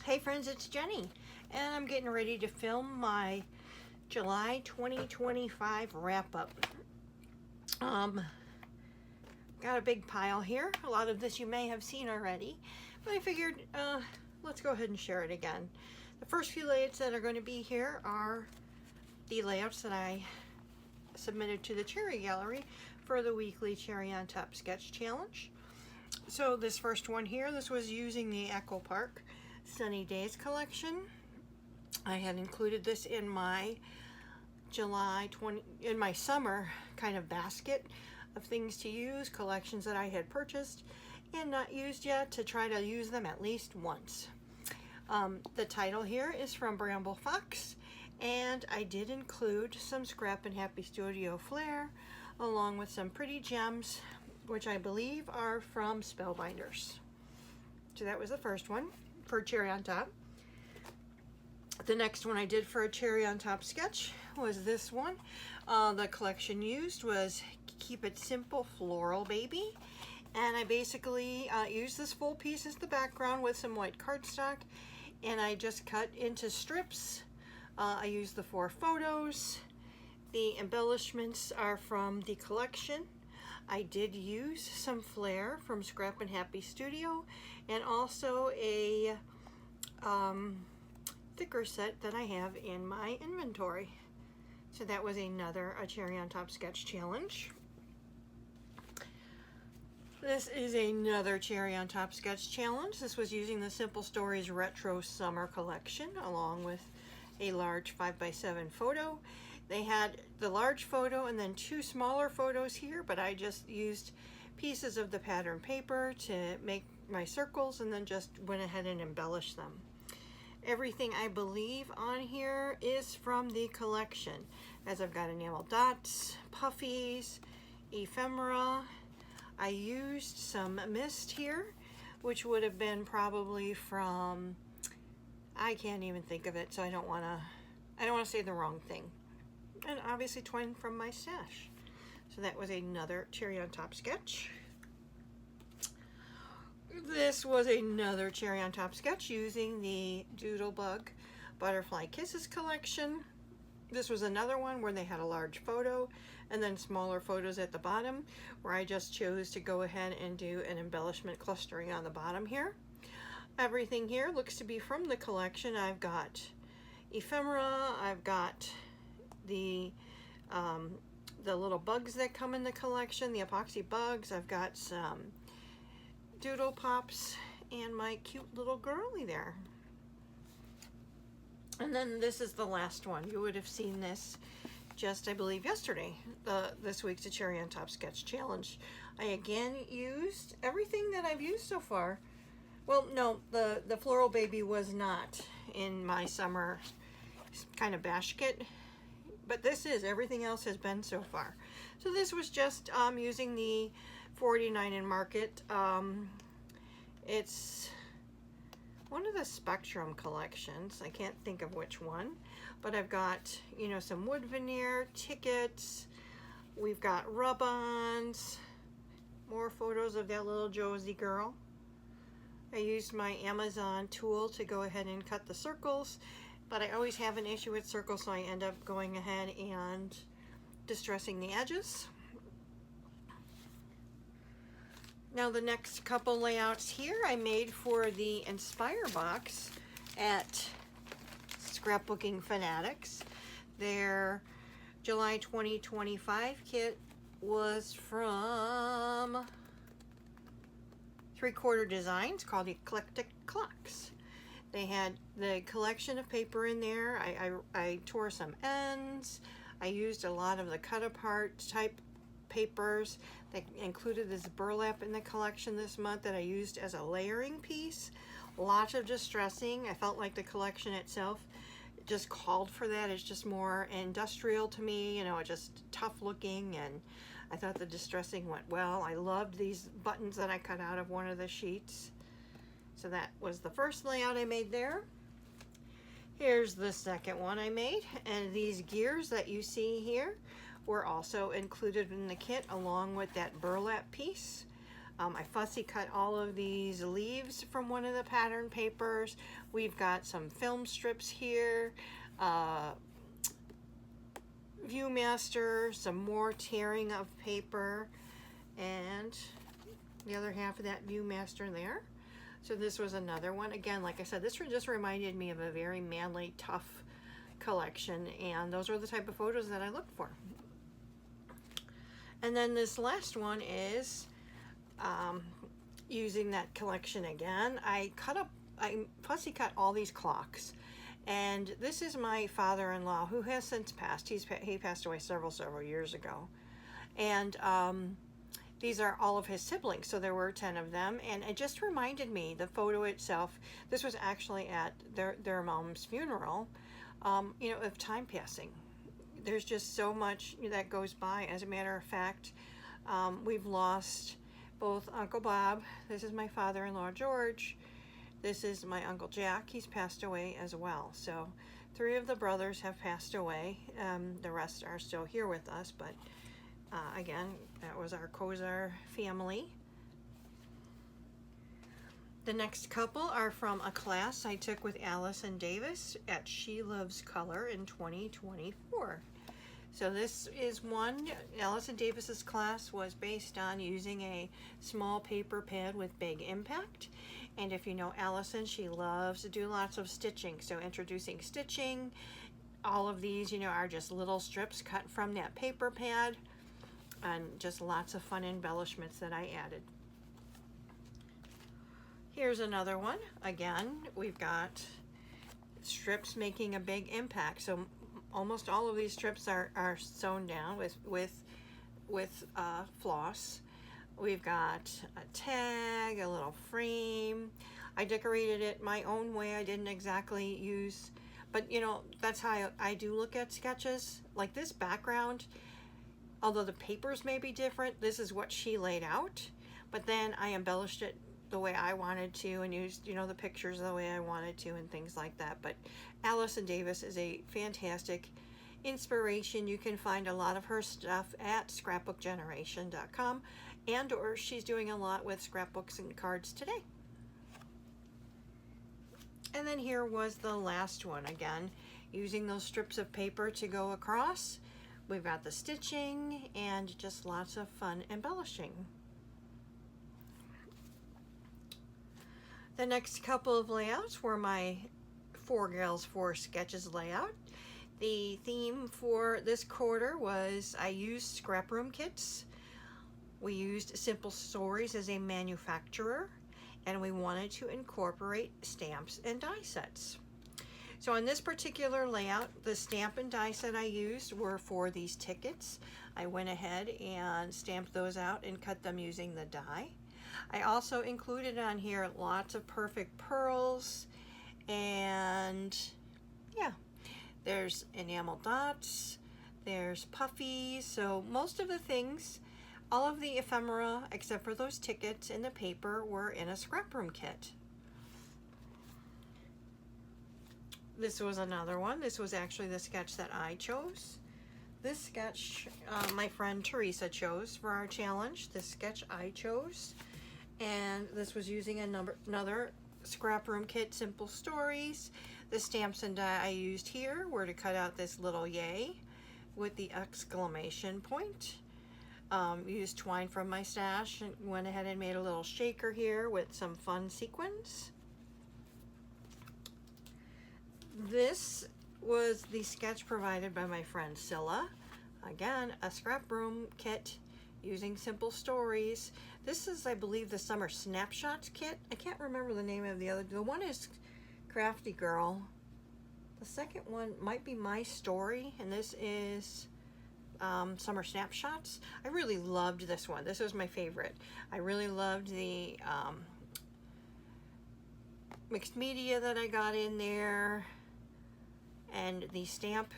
Hey friends, it's Jenny, and I'm getting ready to film my July 2025 wrap-up. Got a big pile here. A lot of this you may have seen already, but I figured let's go ahead and share it again. The first few layouts that are going to be here are the layouts that I submitted to the Cherry Gallery for the weekly Cherry on Top Sketch Challenge. So this first one here, this was using the Echo Park Sunny Days collection. I had included this in my in my summer kind of basket of things to use, collections that I had purchased and not used yet, to try to use them at least once. The title here is from Bramble Fox, and I did include some Scrap and Happy Studio flair along with some pretty gems, which I believe are from Spellbinders. So that was the first one for Cherry on Top. The next one I did for a Cherry on Top sketch was this one. The collection used was Keep It Simple Floral Baby, and I basically used this full piece as the background with some white cardstock, and I just cut into strips. I used the 4 photos. The embellishments are from the collection. I did use some flair from Scrap and Happy Studio, and also a thicker set that I have in my inventory. So that was another Cherry on Top sketch challenge. This is another Cherry on Top sketch challenge. This was using the Simple Stories Retro Summer collection along with a large 5x7 photo. They had the large photo and then 2 smaller photos here, but I just used pieces of the pattern paper to make my circles and then just went ahead and embellished them. Everything I believe on here is from the collection, as I've got enamel dots, puffies, ephemera. I used some mist here, which would have been probably from, I can't even think of it, so I don't want to say the wrong thing. And obviously twine from my stash. So that was another Cherry on Top sketch. This was another Cherry on Top sketch using the Doodlebug Butterfly Kisses collection. This was another one where they had a large photo and then smaller photos at the bottom, where I just chose to go ahead and do an embellishment clustering on the bottom here. Everything here looks to be from the collection. I've got ephemera, I've got the little bugs that come in the collection, the epoxy bugs, I've got some doodle pops, and my cute little girly there. And then this is the last one. You would have seen this just, I believe, yesterday, this week's Cherry on Top sketch challenge. I again used everything that I've used so far. Well, no, the Floral Baby was not in my summer kind of basket, but this is, everything else has been so far. So this was just using the 49 in Market. It's one of the Spectrum collections. I can't think of which one, but I've got, you know, some wood veneer, tickets. We've got rub-ons, more photos of that little Josie girl. I used my Amazon tool to go ahead and cut the circles, but I always have an issue with circles, so I end up going ahead and distressing the edges. Now the next couple layouts here I made for the Inspire box at Scrapbooking Fanatics. Their July 2025 kit was from 3/4 Designs, called Eclectic Clocks. They had the collection of paper in there. I tore some ends. I used a lot of the cut apart type papers. They included this burlap in the collection this month that I used as a layering piece. Lots of distressing. I felt like the collection itself just called for that. It's just more industrial to me, you know, just tough looking, and I thought the distressing went well. I loved these buttons that I cut out of one of the sheets. So that was the first layout I made there. Here's the second one I made, and these gears that you see here were also included in the kit along with that burlap piece. I fussy cut all of these leaves from one of the pattern papers. We've got some film strips here, Viewmaster, some more tearing of paper, and the other half of that Viewmaster there. So this was another one. Again, like I said, this just reminded me of a very manly, tough collection, and those are the type of photos that I look for. And then this last one is using that collection again. I fussy cut all these clocks, and this is my father-in-law, who has since passed. He passed away several years ago, and these are all of his siblings, so there were 10 of them, and it just reminded me, the photo itself, this was actually at their mom's funeral, you know, of time passing. There's just so much that goes by. As a matter of fact, we've lost both Uncle Bob, this is my father-in-law George, this is my Uncle Jack, he's passed away as well. So 3 of the brothers have passed away, the rest are still here with us, but again, that was our Kozar family. The next couple are from a class I took with Allison Davis at She Loves Color in 2024. So this is one, Allison Davis's class was based on using a small paper pad with big impact. And if you know Allison, she loves to do lots of stitching. So introducing stitching, all of these, you know, are just little strips cut from that paper pad, and just lots of fun embellishments that I added. Here's another one. Again, we've got strips making a big impact. So almost all of these strips are sewn down with floss. We've got a tag, a little frame. I decorated it my own way. I didn't exactly use, but you know, that's how I do look at sketches. Like this background, although the papers may be different, this is what she laid out, but then I embellished it the way I wanted to and used, you know, the pictures the way I wanted to and things like that. But Allison Davis is a fantastic inspiration. You can find a lot of her stuff at scrapbookgeneration.com, and or she's doing a lot with scrapbooks and cards today. And then here was the last one, again, using those strips of paper to go across. We've got the stitching and just lots of fun embellishing. The next couple of layouts were my 4 Gals 4 Sketches layout. The theme for this quarter was I used scrap room kits. We used Simple Stories as a manufacturer, and we wanted to incorporate stamps and die sets. So on this particular layout, the stamp and die set I used were for these tickets. I went ahead and stamped those out and cut them using the die. I also included on here lots of perfect pearls, and yeah, there's enamel dots, there's puffies, so most of the things, all of the ephemera except for those tickets in the paper were in a scrap room kit. This was another one. This was actually the sketch that I chose. This sketch my friend Teresa chose for our challenge. This sketch I chose, and this was using another scrap room kit, Simple Stories. The stamps and die I used here were to cut out this little yay with the exclamation point. Used twine from my stash and went ahead and made a little shaker here with some fun sequins. This was the sketch provided by my friend Scylla. Again, a scrap room kit using Simple Stories. This is, I believe, the Summer Snapshots kit. I can't remember the name of the other. The one is Crafty Girl. The second one might be My Story, and this is Summer Snapshots. I really loved this one. This was my favorite. I really loved the mixed media that I got in there, and the stamp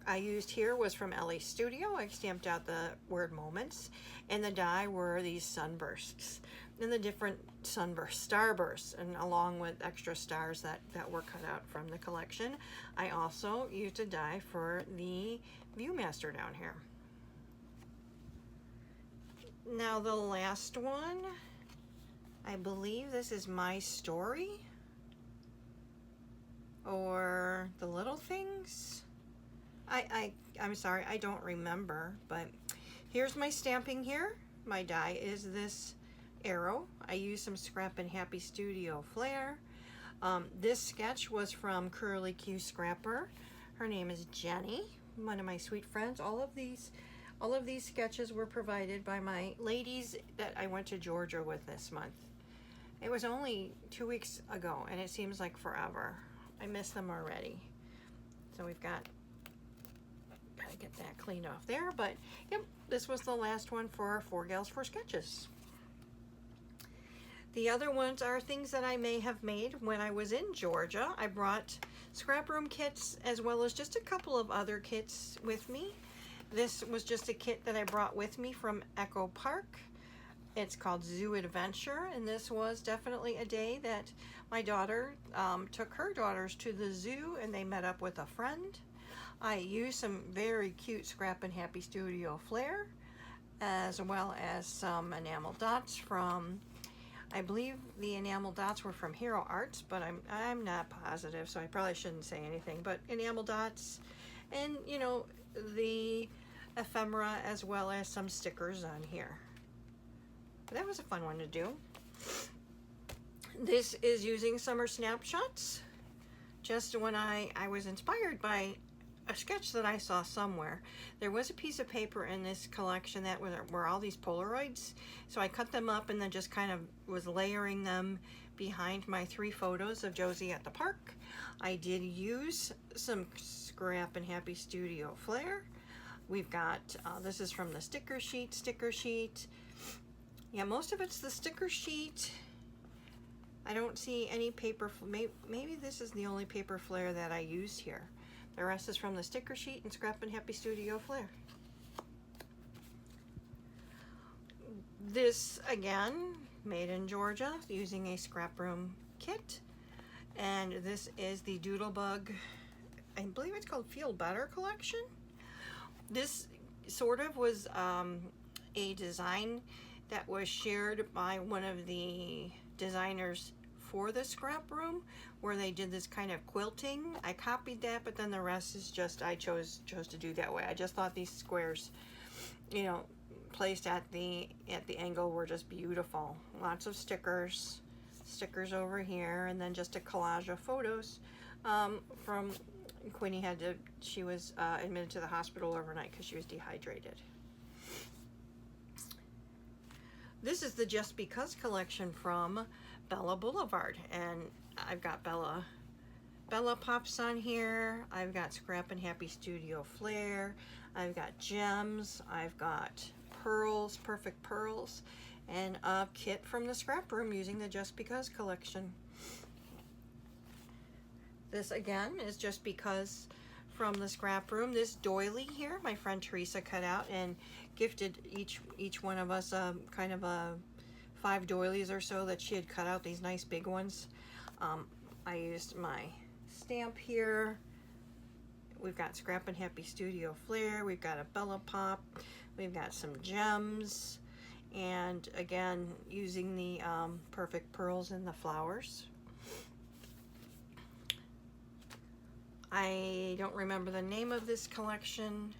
I used here was from Ellie's Studio. I stamped out the word moments, and the die were these sunbursts and the different sunbursts, starbursts, and along with extra stars that were cut out from the collection. I also used a die for the Viewmaster down here. Now the last one, I believe this is My Story or The Little Things. I'm sorry, I don't remember, but here's my stamping here. My die is this arrow. I used some Scrap and Happy Studio Flair. This sketch was from Curly Q Scrapper. Her name is Jenny, one of my sweet friends. All of these sketches were provided by my ladies that I went to Georgia with this month. It was only 2 weeks ago, and it seems like forever. I miss them already. So we've got to get that cleaned off there, but yep, this was the last one for 4 Gals 4 Sketches. The other ones are things that I may have made when I was in Georgia. I brought scrap room kits as well as just a couple of other kits with me. This was just a kit that I brought with me from Echo Park. It's called Zoo Adventure, and this was definitely a day that my daughter took her daughters to the zoo and they met up with a friend. I used some very cute Scrap and Happy Studio Flair, as well as some enamel dots from, I believe the enamel dots were from Hero Arts, but I'm not positive, so I probably shouldn't say anything. But enamel dots, and you know, the ephemera, as well as some stickers on here. That was a fun one to do. This is using Summer Snapshots. Just when I was inspired by a sketch that I saw somewhere. There was a piece of paper in this collection that were all these Polaroids. So I cut them up and then just kind of was layering them behind my 3 photos of Josie at the park. I did use some Scrap and Happy Studio Flair. We've got, this is from the sticker sheet. Yeah, most of it's the sticker sheet. I don't see any paper, maybe this is the only paper Flair that I used here. The rest is from the sticker sheet and Scrap and Happy Studio Flair. This, again, made in Georgia using a scrap room kit. And this is the Doodlebug, I believe it's called Feel Better collection. This sort of was a design that was shared by one of the designers for the scrap room, where they did this kind of quilting. I copied that, but then the rest is just, I chose to do that way. I just thought these squares, you know, placed at the angle were just beautiful. Lots of stickers over here, and then just a collage of photos from Queenie. She was admitted to the hospital overnight because she was dehydrated. This is the Just Because collection from Bella Boulevard, and I've got Bella Pops on here. I've got Scrap and Happy Studio Flair. I've got gems. I've got pearls, perfect pearls, and a kit from the scrap room using the Just Because collection. This again is Just Because from the scrap room. This doily here, my friend Teresa cut out and gifted each one of us kind of a 5 doilies or so that she had cut out, these nice big ones. I used my stamp here. We've got Scrap and Happy Studio Flair. We've got a Bella Pop. We've got some gems. And again, using the perfect pearls and the flowers. I don't remember the name of this collection.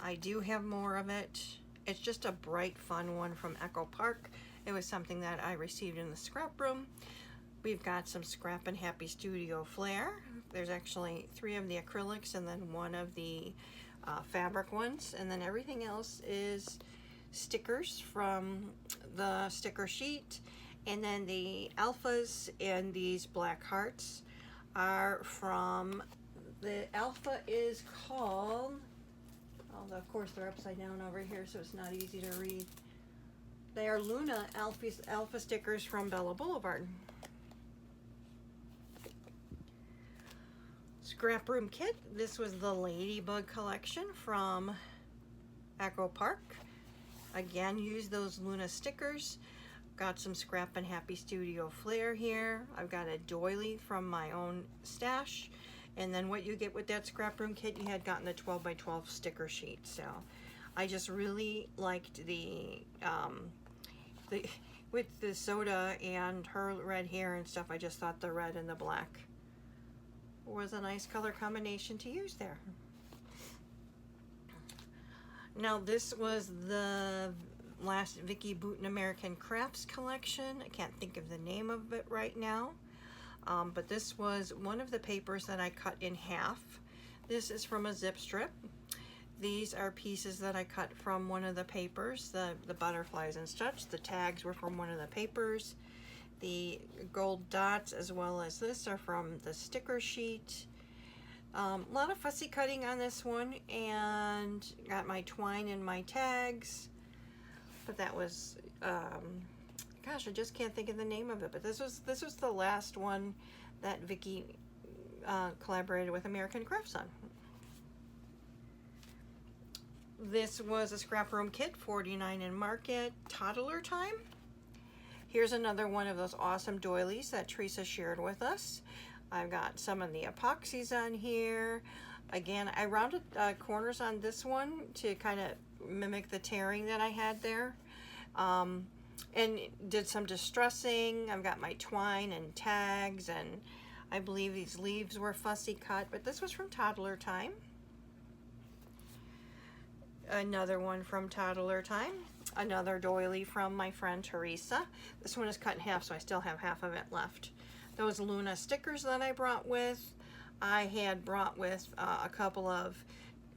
I do have more of it. It's just a bright, fun one from Echo Park. It was something that I received in the scrap room. We've got some Scrap and Happy Studio Flair. There's actually 3 of the acrylics and then 1 of the fabric ones. And then everything else is stickers from the sticker sheet. And then the alphas and these black hearts are from, the alpha is called, although of course they're upside down over here so it's not easy to read. They are Luna alpha stickers from Bella Boulevard. Scrap room kit. This was the Ladybug collection from Echo Park. Again, use those Luna stickers. Got some Scrap and Happy Studio Flair here. I've got a doily from my own stash. And then what you get with that scrap room kit, you had gotten the 12 by 12 sticker sheet. So I just really liked with the soda and her red hair and stuff, I just thought the red and the black was a nice color combination to use there. Now this was the last Vicki Boutin American Crafts collection. I can't think of the name of it right now, but this was one of the papers that I cut in half. This is from a zip strip. These are pieces that I cut from one of the papers, the butterflies and such. The tags were from one of the papers. The gold dots as well as this are from the sticker sheet. A lot of fussy cutting on this one, and got my twine and my tags. But that was, gosh, I just can't think of the name of it. But this was the last one that Vicki collaborated with American Crafts on. This was a scrap room kit, $49 in Market, Toddler Time. Here's another one of those awesome doilies that Teresa shared with us. I've got some of the epoxies on here. Again, I rounded corners on this one to kind of mimic the tearing that I had there. And did some distressing. I've got my twine and tags, and I believe these leaves were fussy cut, but this was from Toddler Time. Another one from Toddler Time. Another doily from my friend Teresa. This one is cut in half, so I still have half of it left. Those Luna stickers that I brought with, I had brought with a couple of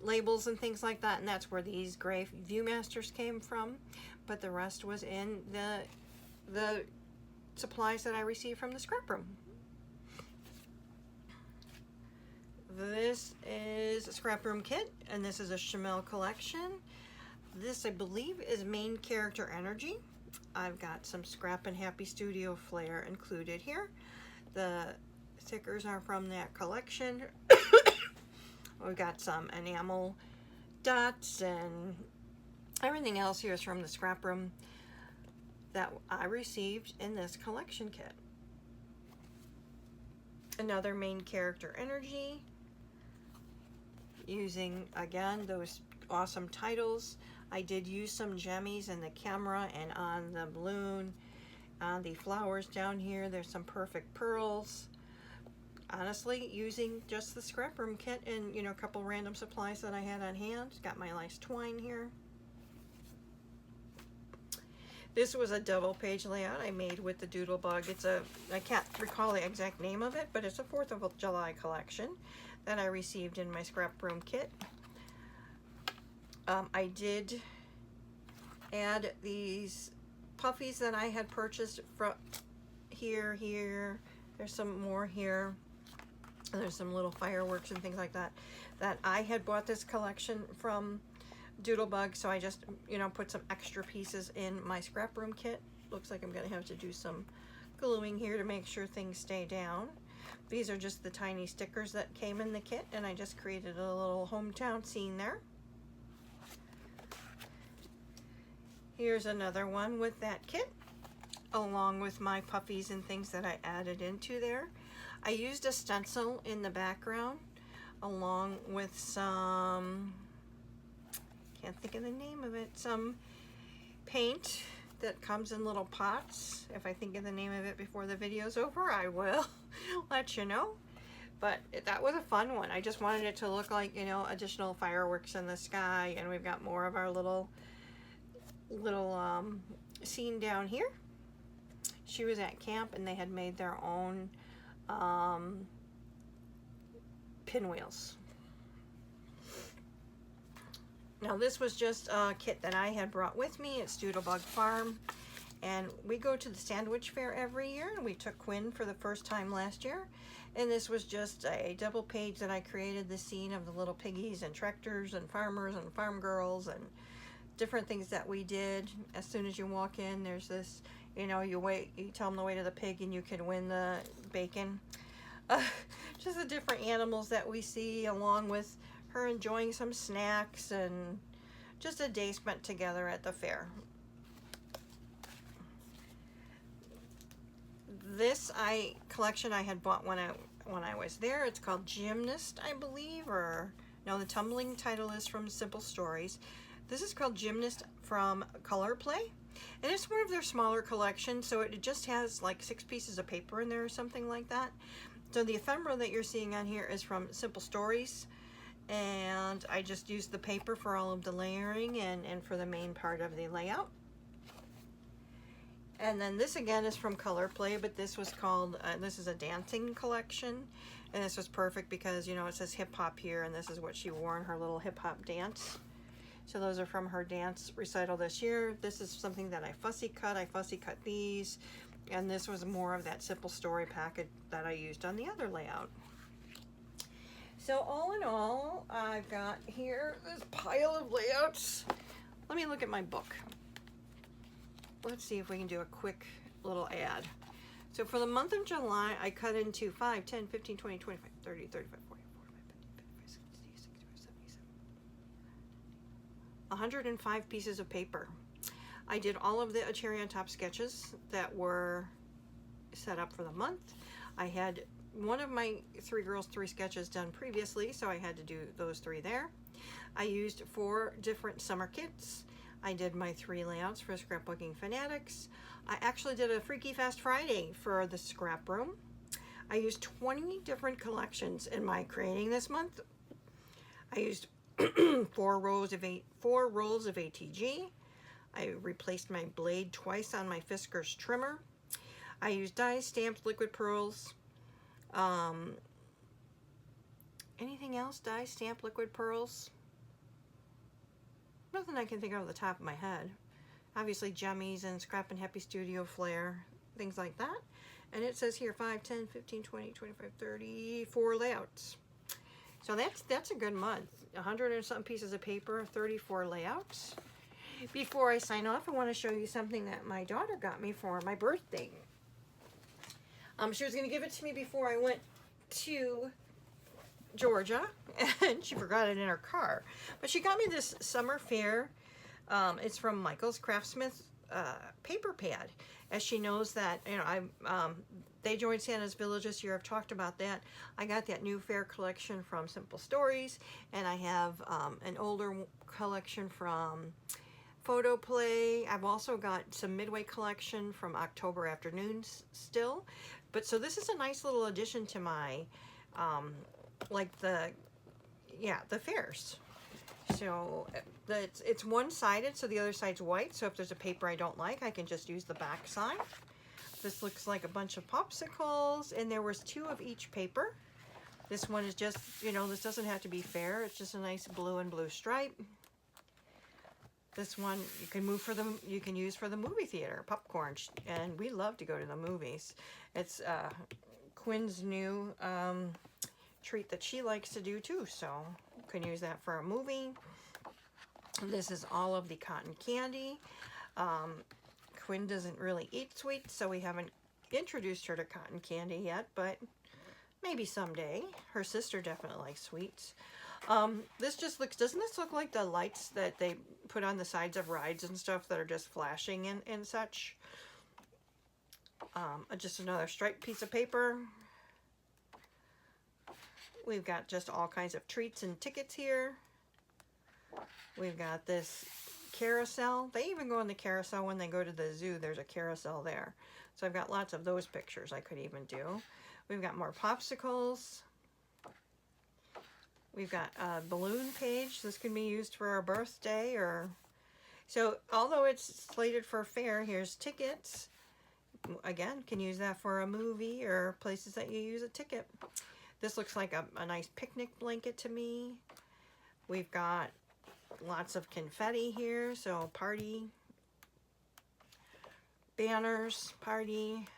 labels and things like that, and that's where these gray Viewmasters came from. But the rest was in the supplies that I received from the scrap room. This is a scrap room kit, and this is a Chamel collection. This, I believe, is Main Character Energy. I've got some Scrap and Happy Studio Flair included here. The stickers are from that collection. We've got some enamel dots, and everything else here is from the scrap room that I received in this collection kit. Another Main Character Energy, using again those awesome titles. I did use some jemmies in the camera and on the balloon, on the flowers down here. There's some perfect pearls. Honestly, using just the scrap room kit and, you know, a couple random supplies that I had on hand. Got my nice twine here. This was a double page layout I made with the Doodlebug. It's a, I can't recall the exact name of it, but it's a 4th of July collection that I received in my scrap room kit. I did add these puffies that I had purchased from here. There's some more here. There's some little fireworks and things like that that I had bought this collection from Doodlebug, so I just, you know, put some extra pieces in my scrap room kit. Looks like I'm gonna have to do some gluing here to make sure things stay down. These are just the tiny stickers that came in the kit, and I just created a little hometown scene there. Here's another one with that kit, along with my puffies and things that I added into there. I used a stencil in the background, along with some, can't think of the name of it, some paint that comes in little pots. If I think of the name of it before the video's over, I will let you know. But that was a fun one. I just wanted it to look like, you know, additional fireworks in the sky, and we've got more of our little scene down here. She was at camp, and they had made their own pinwheels. Now this was just a kit that I had brought with me. It's Doodlebug Farm, and we go to the Sandwich Fair every year, and we took Quinn for the first time last year. And this was just a double page that I created the scene of the little piggies and tractors and farmers and farm girls and different things that we did. As soon as you walk in, there's this, you know, you tell them the way to the pig and you can win the bacon. Just the different animals that we see, along with her enjoying some snacks, and just a day spent together at the fair. This collection I had bought when I was there. It's called Gymnast, I believe, or no, the tumbling title is from Simple Stories. This is called Gymnast from Color Play. And it's one of their smaller collections, so it just has like 6 pieces of paper in there or something like that. So the ephemera that you're seeing on here is from Simple Stories. And I just used the paper for all of the layering and for the main part of the layout. And then this again is from Color Play, but this was called, this is a dancing collection. And this was perfect because, you know, it says hip hop here, and this is what she wore in her little hip hop dance. So those are from her dance recital this year. This is something that I fussy cut. I fussy cut these. And this was more of that Simple Story packet that I used on the other layout. So all in all, I've got here this pile of layouts. Let me look at my book. Let's see if we can do a quick little ad. So for the month of July, I cut into 5, 10, 15, 20, 25, 30, 35, 40, 45, 50, 60, 60, 70, 105 pieces of paper. I did all of the cherry on top sketches that were set up for the month. I had one of my 3 girls 3 sketches done previously, so I had to do those 3 there. I used 4 different summer kits. I did my 3 layouts for Scrapbooking Fanatics. I actually did a Freaky Fast Friday for the scrap room. I used 20 different collections in my creating this month. I used 4 rolls of ATG. I replaced my blade twice on my Fiskars trimmer. I used die stamped liquid pearls. Anything else? Die stamped liquid pearls? Nothing I can think of off the top of my head. Obviously Jummies and Scrap and Happy Studio Flair, things like that. And it says here 5, 10, 15, 20, 25, 30, 4 layouts. So that's a good month. 100 and something pieces of paper, 34 layouts. Before I sign off, I want to show you something that my daughter got me for my birthday. She was going to give it to me before I went to Georgia, and she forgot it in her car. But she got me this summer fair. It's from Michael's Craftsmith paper pad. As she knows that, you know, they joined Santa's Village this year. I've talked about that. I got that new fair collection from Simple Stories, and I have an older collection from Photo Play. I've also got some Midway collection from October Afternoons still. But so this is a nice little addition to my like the fairs. So it's one-sided, so the other side's white. So if there's a paper I don't like, I can just use the back side. This looks like a bunch of popsicles, and there was 2 of each paper. This one is just, you know, this doesn't have to be fair. It's just a nice blue and blue stripe. This one you can use for the movie theater, popcorn, and we love to go to the movies. It's Quinn's new treat that she likes to do too, so you can use that for a movie. This is all of the cotton candy. Quinn doesn't really eat sweets, so we haven't introduced her to cotton candy yet, but maybe someday. Her sister definitely likes sweets. This just looks, doesn't this look like the lights that they put on the sides of rides and stuff that are just flashing and such? Just another striped piece of paper. We've got just all kinds of treats and tickets here. We've got this carousel. They even go on the carousel when they go to the zoo. There's a carousel there. So I've got lots of those pictures I could even do. We've got more popsicles. We've got a balloon page. This can be used for our birthday or... So although it's slated for a fair, here's tickets. Again, can use that for a movie or places that you use a ticket. This looks like a nice picnic blanket to me. We've got lots of confetti here, so party. Banners, party.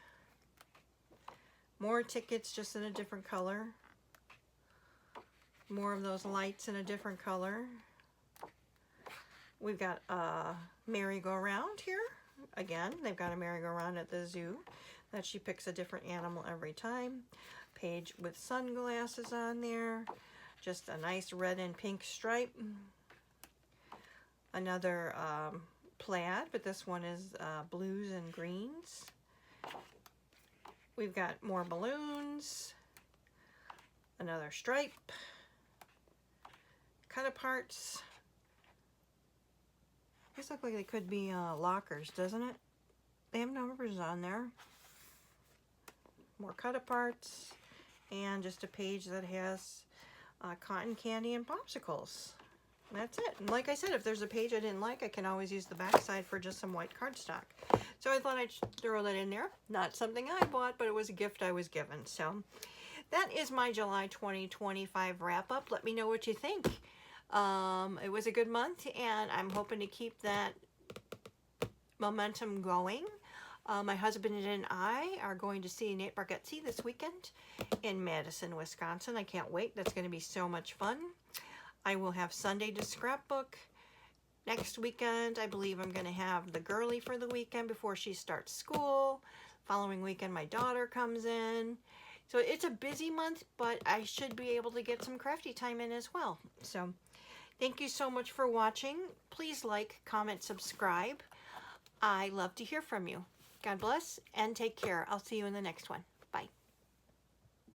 More tickets just in a different color. More of those lights in a different color. We've got a merry-go-round here. Again, they've got a merry-go-round at the zoo that she picks a different animal every time. Page with sunglasses on there. Just a nice red and pink stripe. Another plaid, but this one is blues and greens. We've got more balloons. Another stripe. Cut-aparts. These look like they could be lockers, doesn't it? They have numbers on there. More cut-aparts. And just a page that has cotton candy and popsicles. That's it. And like I said, if there's a page I didn't like, I can always use the back side for just some white cardstock. So I thought I'd throw that in there. Not something I bought, but it was a gift I was given. So that is my July 2025 wrap-up. Let me know what you think. It was a good month, and I'm hoping to keep that momentum going. My husband and I are going to see Nate Bargatze this weekend in Madison, Wisconsin. I can't wait. That's going to be so much fun. I will have Sunday to scrapbook. Next weekend, I believe I'm going to have the girly for the weekend before she starts school. Following weekend, my daughter comes in. So it's a busy month, but I should be able to get some crafty time in as well. So thank you so much for watching. Please like, comment, subscribe. I love to hear from you. God bless and take care. I'll see you in the next one.